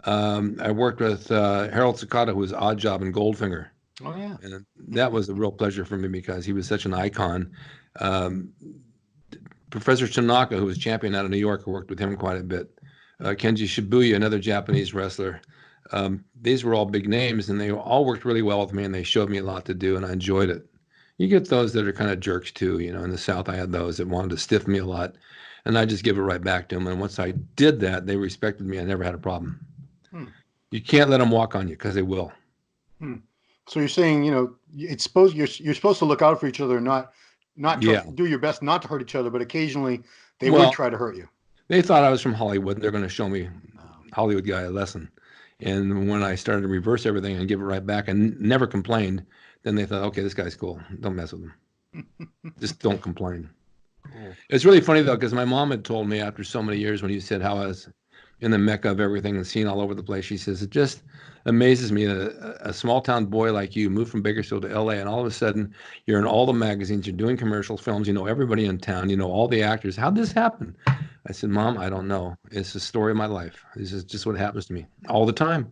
I worked with Harold Sakata, who was Odd Job and Goldfinger. Oh yeah. And that was a real pleasure for me because he was such an icon. Um, Professor Tanaka, who was champion out of New York, I worked with him quite a bit. Kenji Shibuya, another Japanese wrestler. These were all big names, and they all worked really well with me, and they showed me a lot to do, and I enjoyed it. You get those that are kind of jerks too. You know, in the South, I had those that wanted to stiff me a lot, and I just give it right back to them. And once I did that, they respected me. I never had a problem. Hmm. You can't let them walk on you because they will. Hmm. So you're saying, you know, it's supposed you're supposed to look out for each other, not try, Yeah. do your best not to hurt each other, but occasionally they would Well, try to hurt you. they thought I was from Hollywood. They're going to show me Hollywood guy a lesson. And when I started to reverse everything and give it right back and never complained, then they thought, okay, this guy's cool. Don't mess with him. Just don't complain. Cool. It's really funny though, because my mom had told me after so many years when you said how I was in the mecca of everything and seen all over the place, she says, it just amazes me that a small town boy like you moved from Bakersfield to LA and all of a sudden you're in all the magazines, you're doing commercials, films, you know everybody in town, you know all the actors. How'd this happen? I said, Mom, I don't know. It's the story of my life. This is just what happens to me all the time.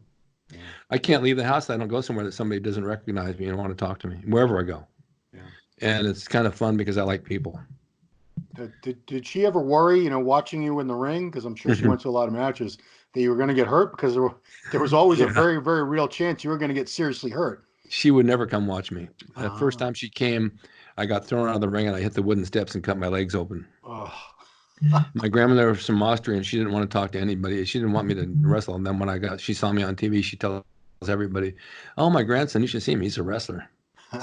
Yeah. I can't leave the house. I don't go somewhere that somebody doesn't recognize me and want to talk to me, wherever I go. Yeah. And it's kind of fun because I like people. Did she ever worry, you know, watching you in the ring? Because I'm sure she went to a lot of matches that you were going to get hurt because there was always a Yeah. very, very real chance you were going to get seriously hurt. She would never come watch me. The first Ah. time she came, I got thrown out of the ring and I hit the wooden steps and cut my legs open. Oh. My grandmother was from Austria and she didn't want to talk to anybody. She didn't want me to wrestle. And then when she saw me on TV, she tells everybody, "Oh, my grandson, you should see him. He's a wrestler."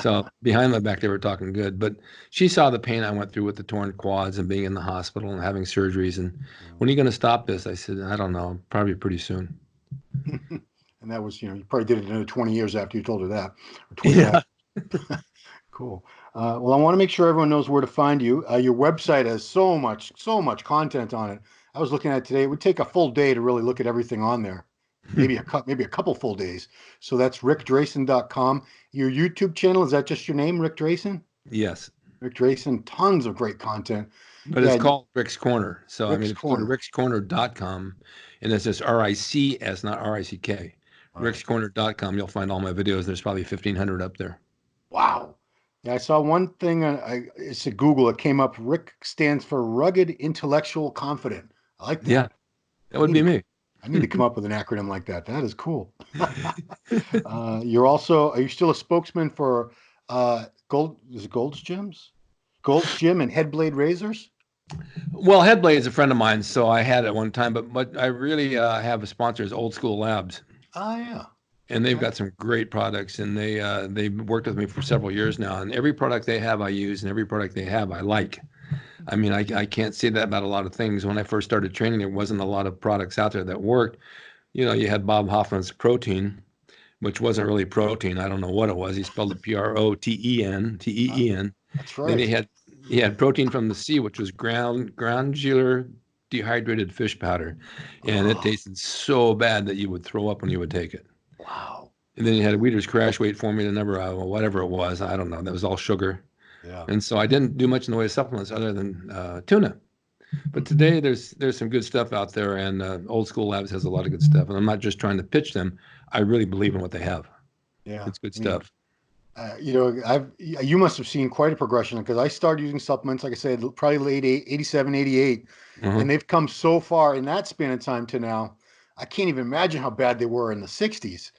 So behind my back, they were talking good. But she saw the pain I went through with the torn quads and being in the hospital and having surgeries. And when are you going to stop this? I said, I don't know. Probably pretty soon. And that was, you know, you probably did it another 20 years after you told her that. Or 25. Yeah. Cool. Well, I want to make sure everyone knows where to find you. Your website has so much content on it. I was looking at it today. It would take a full day to really look at everything on there. Maybe a couple full days. So that's ricdrasin.com. Your YouTube channel, is that just your name, Ric Drasin? Yes. Ric Drasin, tons of great content. But Yeah, it's called Rick's Corner. So, I Rick's mean, if you go to Corner. rickscorner.com, and it's just RICS, not RICK, All right. rickscorner.com, you'll find all my videos. There's probably 1,500 up there. Wow. Yeah, I saw one thing. It's a Google. It came up. Rick stands for Rugged Intellectual Confident. I like that. Yeah, that would be me. I need to come up with an acronym like that. That is cool. Are you still a spokesman for Gold's Gyms? Gold's Gym and Headblade Razors? Well, Headblade is a friend of mine, so I had it at one time, but I really have a sponsor is Old School Labs, Oh, yeah. and they've Okay. got some great products, and they've worked with me for several years now, and every product they have I use, and every product they have I like. I mean, I can't say that about a lot of things. When I first started training, there wasn't a lot of products out there that worked. You know, you had Bob Hoffman's protein, which wasn't really protein. I don't know what it was. He spelled it Protein, Teen. That's Then right. he had protein from the sea, which was granular dehydrated fish powder, and it Oh, tasted so bad that you would throw up when you would take it. wow. And then you had a Weeder's Crash Weight Formula number, whatever it was. I don't know. That was all sugar. Yeah. And so I didn't do much in the way of supplements other than tuna. But today there's some good stuff out there, and Old School Labs has a lot of good stuff. And I'm not just trying to pitch them. I really believe in what they have. Yeah. It's good I mean, stuff. you know, you must have seen quite a progression because I started using supplements, like I said, probably late 87, 88, Uh-huh. and they've come so far in that span of time to now. I can't even imagine how bad they were in the 60s.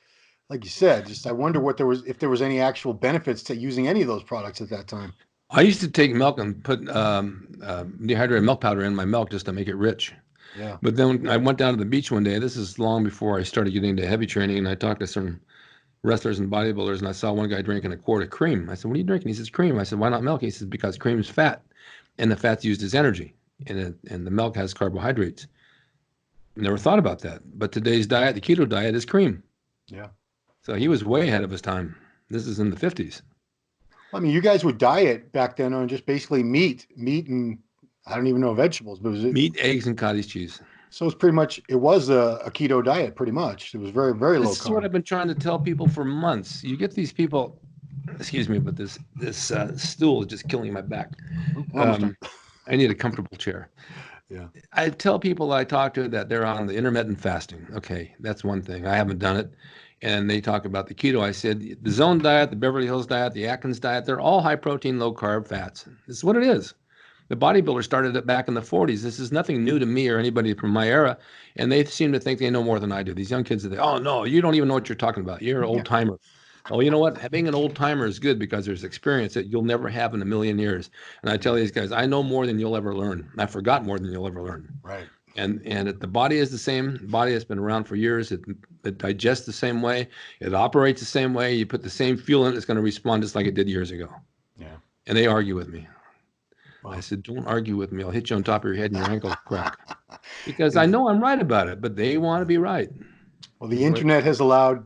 Like you said, just I wonder if there was any actual benefits to using any of those products at that time. I used to take milk and put dehydrated milk powder in my milk just to make it rich. Yeah. But then I went down to the beach one day. This is long before I started getting into heavy training, and I talked to some wrestlers and bodybuilders, and I saw one guy drinking a quart of cream. I said, "What are you drinking?" He says, "Cream." I said, "Why not milk?" He says, "Because cream is fat, and the fat's used as energy, and the milk has carbohydrates." Never thought about that. But today's diet, the keto diet, is cream. Yeah. So he was way ahead of his time. This is in the 50s. I mean, you guys would diet back then on just basically meat and I don't even know vegetables, but Meat, eggs, and cottage cheese. so it's pretty much, it was a keto diet, pretty much. It was very, very low This is what carb. I've been trying to tell people for months. You get these people, excuse me, but this stool is just killing my back. We're almost done. I need a comfortable chair. Yeah. I tell people I talk to that they're on the intermittent fasting. Okay, that's one thing. I haven't done it. And they talk about the keto. I said the Zone diet, the Beverly Hills diet, the Atkins diet, they're all high protein, low carb fats. This is what it is. The bodybuilder started it back in the 40s. This is nothing new to me or anybody from my era. And they seem to think they know more than I do. These young kids, oh, no, you don't even know what you're talking about. You're an old timer. Oh, you know what? Being an old timer is good because there's experience that you'll never have in a million years. And I tell these guys, I know more than you'll ever learn. I forgot more than you'll ever learn. Right. And the body is the same. The body has been around for years. It digests the same way. It operates the same way. You put the same fuel in it, it's going to respond just like it did years ago. Yeah. And they argue with me. Wow. I said, don't argue with me. I'll hit you on top of your head and your ankle crack. Because I know I'm right about it, but they want to be right. Well, the internet has allowed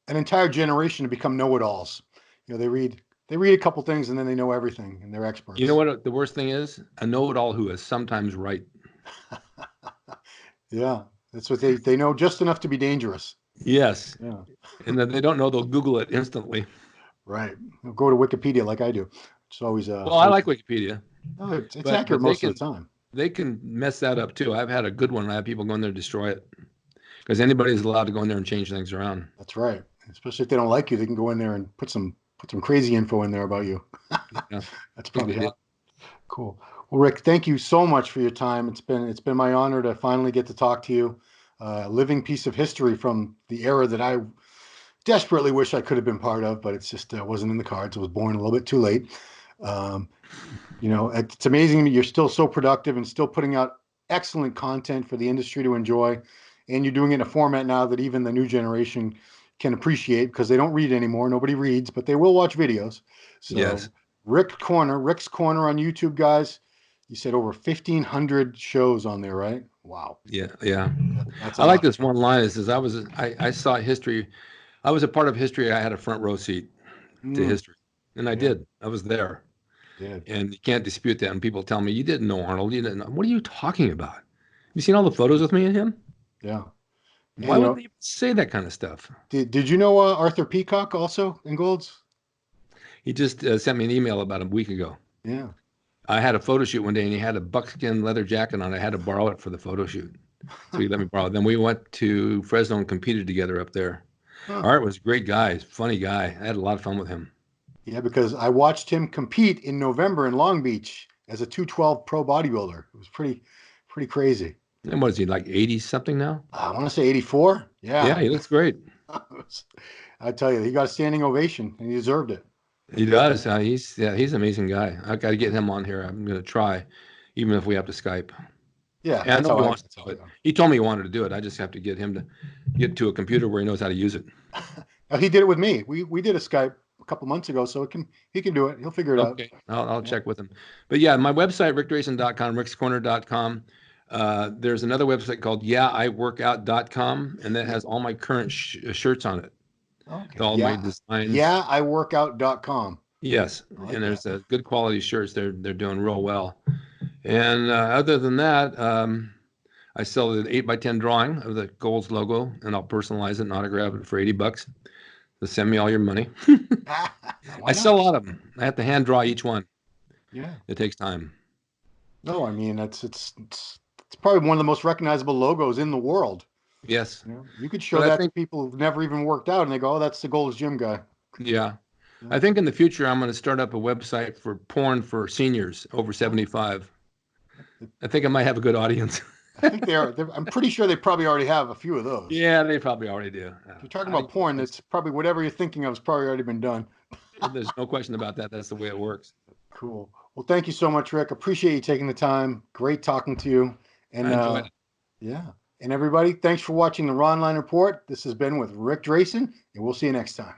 an entire generation to become know-it-alls. You know, they read a couple things and then they know everything and they're experts. You know what the worst thing is? A know-it-all who is sometimes right. Yeah, that's what they know just enough to be dangerous. Yes. Yeah. And then they don't know, they'll Google it instantly. Right. They'll go to Wikipedia like I do. It's always well, I like Wikipedia. No, it's accurate most of the time. They can mess that up too. I've had a good one. I have people go in there and destroy it because anybody's allowed to go in there and change things around. That's right. Especially if they don't like you, they can go in there and put some crazy info in there about you. Yeah. That's probably it. Cool. Well, Rick, thank you so much for your time. It's been my honor to finally get to talk to you. A living piece of history from the era that I desperately wish I could have been part of, but it's just wasn't in the cards. I was born a little bit too late. You know, it's amazing you're still so productive and still putting out excellent content for the industry to enjoy. And you're doing it in a format now that even the new generation can appreciate because they don't read anymore. Nobody reads, but they will watch videos. So yes. Rick's Corner on YouTube, guys. You said over 1,500 shows on there, right? Wow. Yeah. That's I like this one line. It says, I saw history. I was a part of history. I had a front row seat to history. And I did. I was there. Yeah. And you can't dispute that. And people tell me, you didn't know Arnold. You didn't know. What are you talking about? Have you seen all the photos with me and him? Yeah. Why would they say that kind of stuff? Did you know Arthur Peacock also in Golds? He just sent me an email about a week ago. Yeah. I had a photo shoot one day and he had a buckskin leather jacket on. I had to borrow it for the photo shoot. So he let me borrow it. Then we went to Fresno and competed together up there. Huh. Art was a great guy, funny guy. I had a lot of fun with him. Yeah, because I watched him compete in November in Long Beach as a 212 pro bodybuilder. It was pretty crazy. And what is he, like 80 something now? I want to say 84. Yeah. Yeah, he looks great. I tell you, he got a standing ovation and he deserved it. He does. He's an amazing guy. I got to get him on here. I'm going to try, even if we have to Skype. Yeah, and I know he wants to do it. He told me he wanted to do it. I just have to get him to get to a computer where he knows how to use it. He did it with me. We did a Skype a couple months ago, so he can do it. He'll figure it out. Okay, I'll check with him. But yeah, my website, rickdrasin.com, rickscorner.com. There's another website called yeahiworkout.com, and that has all my current shirts on it. Okay. All my designs. Yeahiworkout.com. Yes, and there's good quality shirts. They're doing real well. And other than that, I sell an 8x10 drawing of the Golds logo, and I'll personalize it and autograph it for $80. So send me all your money. I sell a lot of them. I have to hand draw each one. Yeah, it takes time. No, I mean it's probably one of the most recognizable logos in the world. Yes, you could show that to people who've never even worked out, and they go, "Oh, that's the Gold's Gym guy." Yeah. I think in the future I'm going to start up a website for porn for seniors over 75. I think I might have a good audience. I think they are. I'm pretty sure they probably already have a few of those. Yeah, they probably already do. If you're talking about porn, that's probably whatever you're thinking of has probably already been done. There's no question about that. That's the way it works. Cool. Well, thank you so much, Rick. Appreciate you taking the time. Great talking to you. And I enjoyed it. Yeah. And everybody, thanks for watching the Ronline Report. This has been with Ric Drasin, and we'll see you next time.